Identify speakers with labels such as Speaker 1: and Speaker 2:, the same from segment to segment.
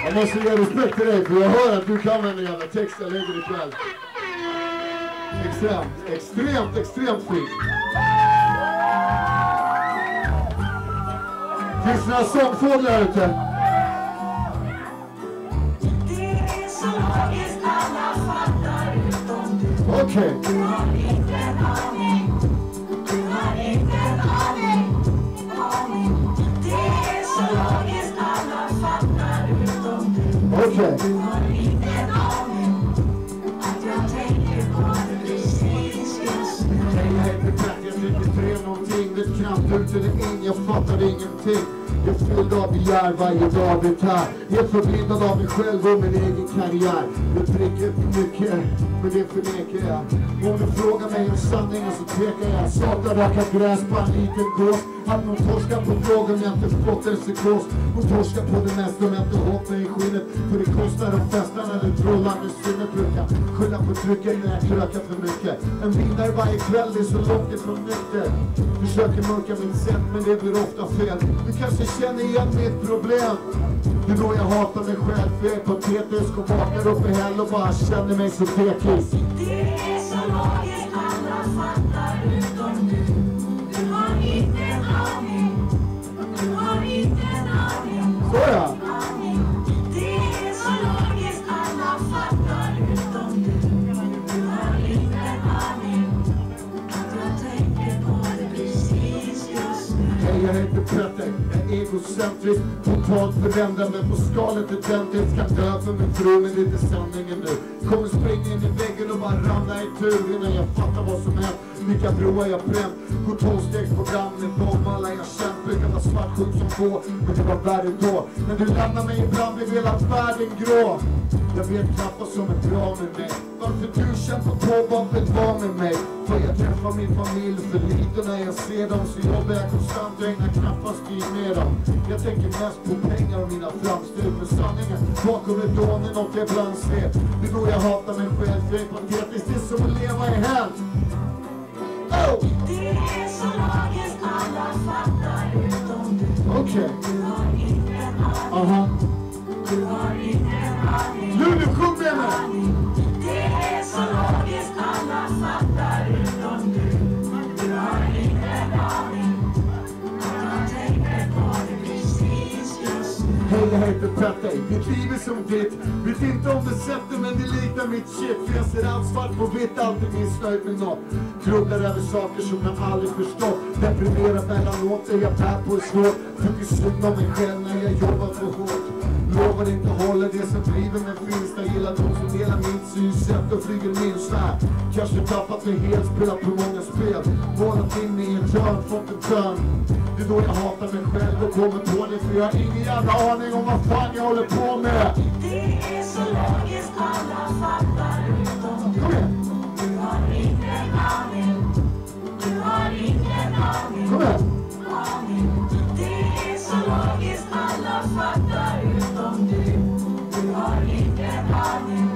Speaker 1: Jag måste ge respekt till dig, för jag hör att du kan en jävla text jag lägger ikväll. Extremt fint. Finns det några sångfåglar ute? Okej. Okej. Någonting, vet knappt ut eller in, jag fattar ingenting. Jag fylld av begär varje dag vet här. Helt förblindad av mig själv och min egen karriär. Jag dricker för mycket, men det förnekar jag. Om du frågar mig om sanningen så tvekar jag. Satan rakat gräs på en liten gås. Att någon torskar på frågan jag inte fått en psykos. Hon torskar på det mesta om jag inte hållt mig i skinnet. För det kostar att festa när det trollar med sinnet. Brukar skylla på trycket när jag krökar för mycket. En vinnare varje kväll, det är så långt ifrån nykter. Försöker mörka mitt sätt men det blir ofta fel. Du kanske känner igen mitt problem. Det är då jag hatar mig själv, för jag är patetisk och vaknar upp i hell och bara känner mig så tekis.
Speaker 2: Det är så logiskt, alla fattar utom du. Du har inte en aning. Du har inte en aning.
Speaker 1: Så ja.
Speaker 2: Det är så logiskt, alla fattar utom du. Du har inte en aning. Att jag tänker på det precis just nu.
Speaker 1: Hej, jag heter Petter, jag är egocentrisk. Totalt förändrad men på skalet identiskt. Kan dö för min fru men det är inte sanningen nu. Kommer springa in i väggen och bara ramla i tur innan jag fattar vad som hänt. Vilka broar jag bränt. Gå 12-stegsprogram med de alla jag känt. Brukar vara svartsjuk som få, men det var värre då. När du lämnar mig ibland blir hela världen grå. Jag vet knappt vad som är bra med mig. Varför du kämpar på, vad vill vara med mig? För jag träffar min familj för lite när jag ser dem. Så jobbar jag konstant, jag ägnar knappast tid med dem. Jag tänker mest på pengar och mina framsteg. För sanningen bakom är dånen och jag ibland ser. Det är då jag hatar mig själv, för jag är patetisk. Det är som att leva i hell. Oh!
Speaker 2: Det är så logiskt, alla fattar utom du.
Speaker 1: Okej.
Speaker 2: Du har inte en aning.
Speaker 1: Aha.
Speaker 2: Du har inte en aning.
Speaker 1: Nu sjung med mig!
Speaker 2: Det är så logiskt, alla fattar utom du. Du har inte en aning. Att jag tänker på det precis just nu.
Speaker 1: Hej, jag heter Petter, mitt liv är som ditt. Vet inte om det sätter men det liknar mitt shit. För jag ser allt svart på vitt, alltid missnöjd med något. Grubblar över saker som jag aldrig förstått. Deprimerar mellanåt, är jag bär på svårt. Tycker synd om mig själv när jag jobbar för hårt. Lovar inte håller det som driver mig finns. Jag gillar de som delar mitt synsätt och flyger minst här. Kanske tappat mig helt, spelat på många spel. Målat in i en törn, fått en törn. Det är då jag hatar mig själv och kommer på det. För jag har ingen jävla aning om vad fan jag håller på med.
Speaker 2: Det är så logiskt, alla fattar utom du.
Speaker 1: Kom igen.
Speaker 2: Du har inte en aning. Du har inte en aning.
Speaker 1: Kom igen.
Speaker 2: Det är så logiskt, alla fattar utom du. Du har inte en aning.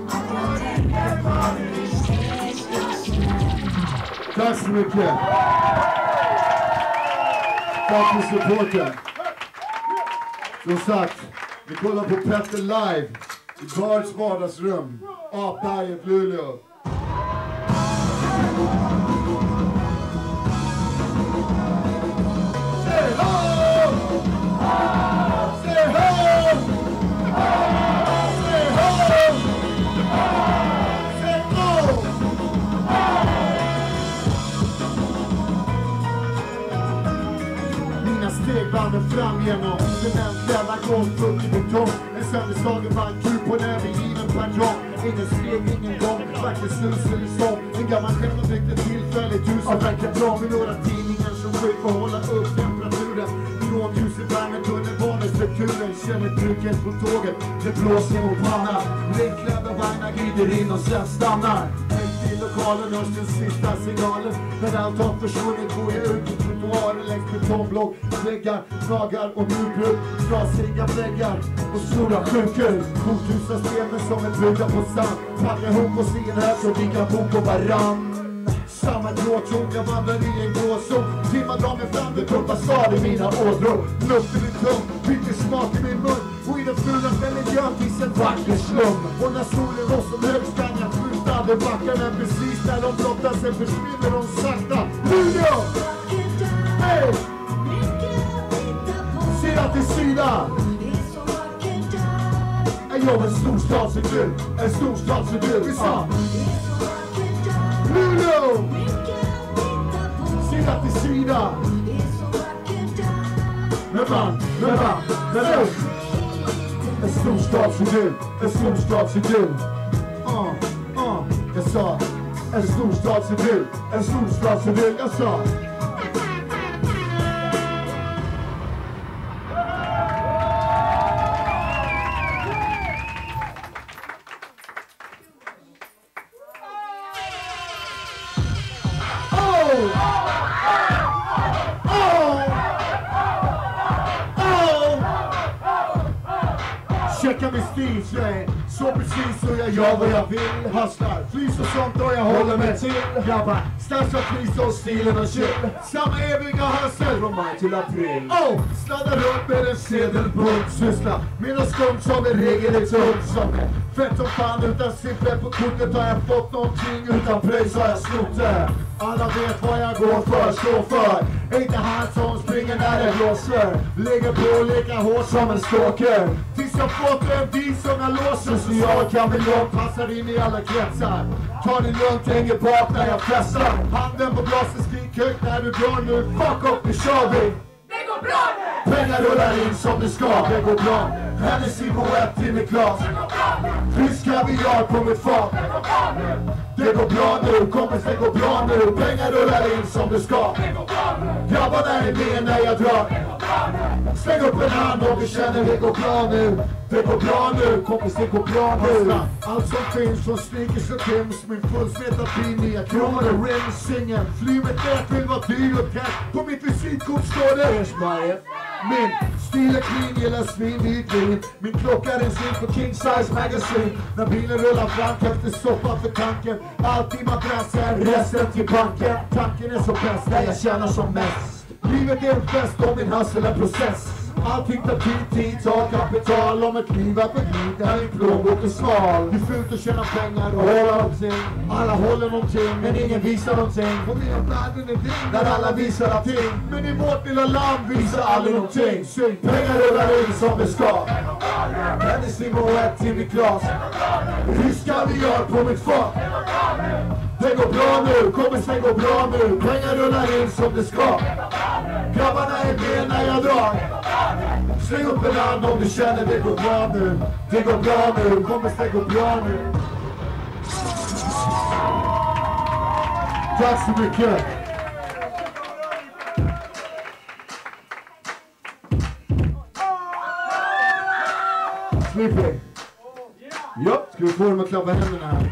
Speaker 2: Att jag tänker på det precis just nu.
Speaker 1: Tack så mycket. Tack för supporten. Som sagt, vi kollar på Petter live i Bards vardagsrum. Apberget, Luleå. Say ho! Say ho! Say ho! Say ho! Mina steg vandrar fram genom cementklädda golvfrukt i betong. En sönderslagen vagnkur på en övergiven perrong. Ingen steg, ingen gång, varken snus eller sång. En gammal själv byggde tillfälligt hus som verkar bra med några tidningar som skydd för att hålla upp temperaturen. Från ljuset, värmen, tunnelbanestrukturen. Känner trycket på tåget, det blåser mot pannan. Regnklädda vagnar glider in och sen stannar. I lokalen hörs den sista signalen. När allt har försvunnit går jag ut i trottoarer längs betongblock. Väggar, knagar och murbruk. Trasiga väggar och stora sjukhus. Korthussystemen som en brygga på sand. Packar ihop och ser här så vi kan bo på varann. Samma gråtåg, jag vandrar i en gråzon. Timmar drar mig fram, det pumpar stad i mina ådror. Luften är tung, byter smak i min mun. Och i den fula finns en vacker slum. Och när solen går som högst kan jag skjuta de backarna. Precis när de blottar sig försvinner de sakta. Luleå! Hej! Sida till sida. Är jag en storstadsidyll? En storstadsidyll? Vi sa Luleå! Sida till sida. Men en storstadsidyll, en storstadsidyll. Jag sa en storstadsidyll, en storstadsidyll. Jag sa checka min stil, så precis så jag gör vad jag vill. Hustlar, flys och sånt och jag håller mig till. Grabbar, största flis och stilen och chill. Samma eviga hustle från maj till april. Sladdar runt med en sedelbunt. Syssla, mina skunk som en regel är tungt som är fett som fan. Utan siffror på kortet har jag fått någonting. Utan pröjs har jag snott det. Alla vet vad jag går för, står för. Inte han som springer när det blåser. Lägger på lika hårt som en stalker. Tills jag fått en bil som jag låser. Så jag kan bli långt, passar in i alla kretsar. Ta det lugnt, hänger bak när jag fästar. Handen på glaset, skrik högt när du drar nu. Fuck upp, nu kör vi.
Speaker 2: Det går bra nu!
Speaker 1: Pengar rullar in som det ska, det går bra. Hennessy på ett i mitt glas. Rysk kaviar på mitt fat. Det går bra nu, kompis, det går bra nu. Pengar rullar in som det ska. Grabbarna är med när jag drar. Släng upp en hand om du känner det går bra nu. Det går bra nu, kompis, det går bra nu. Allt som finns från sneakers och Tims. Min fullsmetad fin, nya kronor och rims. Singen, fly med det, vill vara dyr och tätt. På mitt visitkort står det min stil är clean, gillar svindyrt vin. Min klocka är en syn på King Size Magazine. När bilen rullar fram, efter soppa för tanken. Alltid madrassen, resten till banken. Tanken är så bäst när jag tjänar som mest. Livet är en fest och min hustle är process. Allting tar tid, tar kapital. Om ett liv är för liv, där din plånbok är smal. Det är fult att tjäna pengar och hålla någonting. Alla håller någonting, men ingen visar någonting. Och det är världen är din, där alla visar allting. Men i vårt lilla land visar aldrig någonting. Syng, pengar rullar in som det ska. Hennessy på ett i mitt glas. Rysk kaviar på mitt fat. Det går bra nu, kompis, det går bra nu. Pengar rullar in som det ska. Grabbarna är med när jag drar. Släng upp en hand om du känner det går bra nu. Det går bra nu, kompis, det går bra nu. Tack så mycket. Slipping. Ja, ska vi få dem att klappa händerna här.